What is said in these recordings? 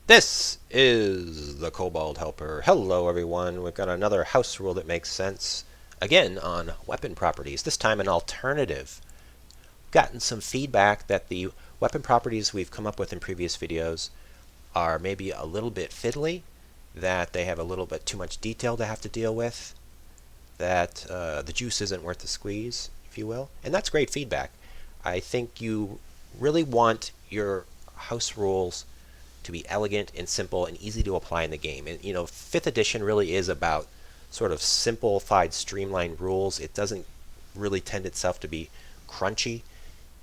This is the Kobold Helper. Hello everyone, we've got another house rule that makes sense. Again on weapon properties, this time an alternative. Gotten some feedback that the weapon properties we've come up with in previous videos are maybe a little bit fiddly, that they have a little bit too much detail to have to deal with, that the juice isn't worth the squeeze, if you will. And that's great feedback. I think you really want your house rules to be elegant and simple and easy to apply in the game. And 5th edition really is about sort of simplified, streamlined rules. It doesn't really tend itself to be crunchy.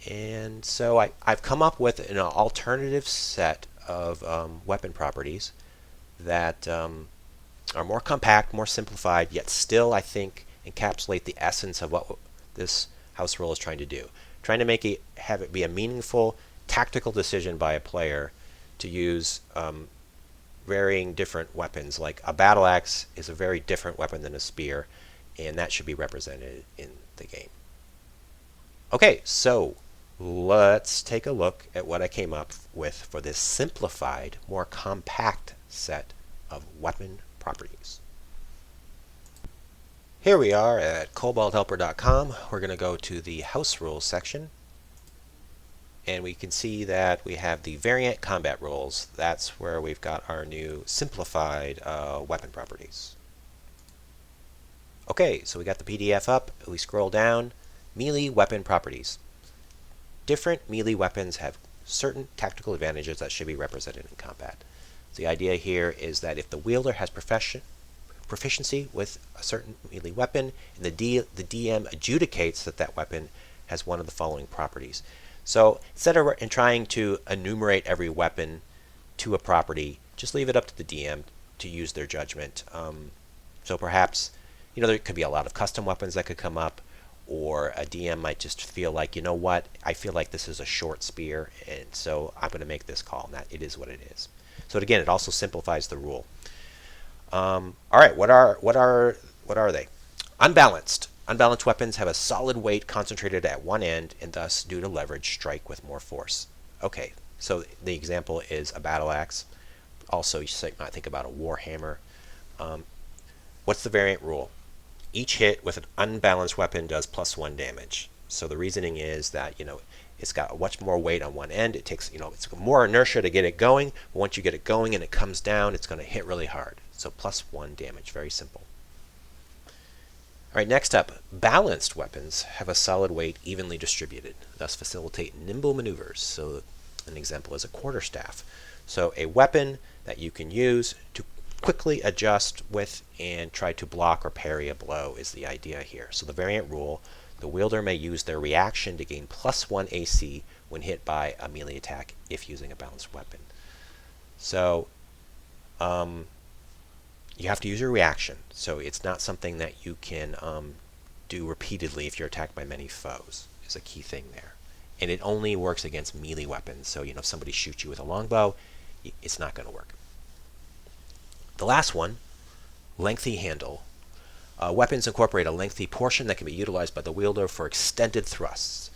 And so I've come up with an alternative set of weapon properties that are more compact, more simplified, yet still, I think, encapsulate the essence of what this house rule is trying to do. Trying to have it be a meaningful, tactical decision by a player to use varying different weapons. Like a battle axe is a very different weapon than a spear, and that should be represented in the game. Okay, so let's take a look at what I came up with for this simplified, more compact set of weapon properties. Here we are at koboldhelper.com. We're going to go to the house rules section. And we can see that we have the variant combat rules. That's where we've got our new simplified weapon properties. Okay, so we got the PDF up. We scroll down. Melee weapon properties. Different melee weapons have certain tactical advantages that should be represented in combat. The idea here is that if the wielder has proficiency with a certain melee weapon, and the DM adjudicates that that weapon has one of the following properties. So instead of trying to enumerate every weapon to a property, just leave it up to the DM to use their judgment. So perhaps, there could be a lot of custom weapons that could come up, or a DM might just feel like, what, I feel like this is a short spear, and so I'm going to make this call, and that it is what it is. So again, it also simplifies the rule. All right, what are they? Unbalanced. Unbalanced weapons have a solid weight concentrated at one end, and thus, due to leverage, strike with more force. Okay, so the example is a battle axe. Also, you might think about a warhammer. What's the variant rule? Each hit with an unbalanced weapon does +1 damage. So the reasoning is that, it's got much more weight on one end. It takes, it's more inertia to get it going. But once you get it going and it comes down, it's going to hit really hard. So +1 damage, very simple. All right, next up, balanced weapons have a solid weight evenly distributed, thus facilitate nimble maneuvers. So an example is a quarterstaff. So a weapon that you can use to quickly adjust with and try to block or parry a blow is the idea here. So the variant rule, the wielder may use their reaction to gain +1 AC when hit by a melee attack if using a balanced weapon. So you have to use your reaction, so it's not something that you can do repeatedly if you're attacked by many foes, is a key thing there. And it only works against melee weapons, so if somebody shoots you with a longbow, it's not going to work. The last one, lengthy handle. Weapons incorporate a lengthy portion that can be utilized by the wielder for extended thrusts.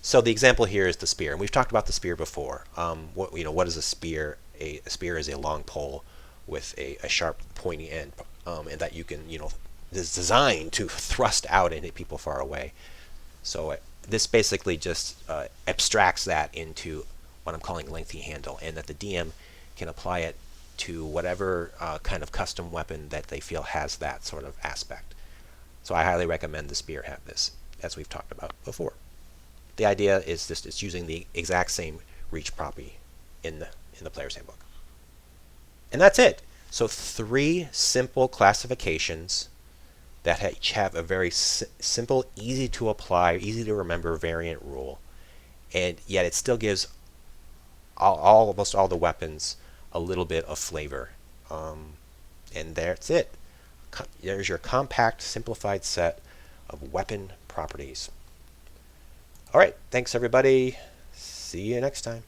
So the example here is the spear, and we've talked about the spear before. What is a spear? A spear is a long pole with a sharp pointy end, and that you can, is designed to thrust out and hit people far away. So this basically just abstracts that into what I'm calling lengthy handle, and that the DM can apply it to whatever kind of custom weapon that they feel has that sort of aspect. So I highly recommend the spear have this, as we've talked about before. The idea is just it's using the exact same reach property in the player's handbook. And that's it. So 3 simple classifications that each have a very simple, easy to apply, easy to remember variant rule, and yet it still gives almost all the weapons a little bit of flavor. And that's it. There's your compact, simplified set of weapon properties. All right, thanks everybody. See you next time.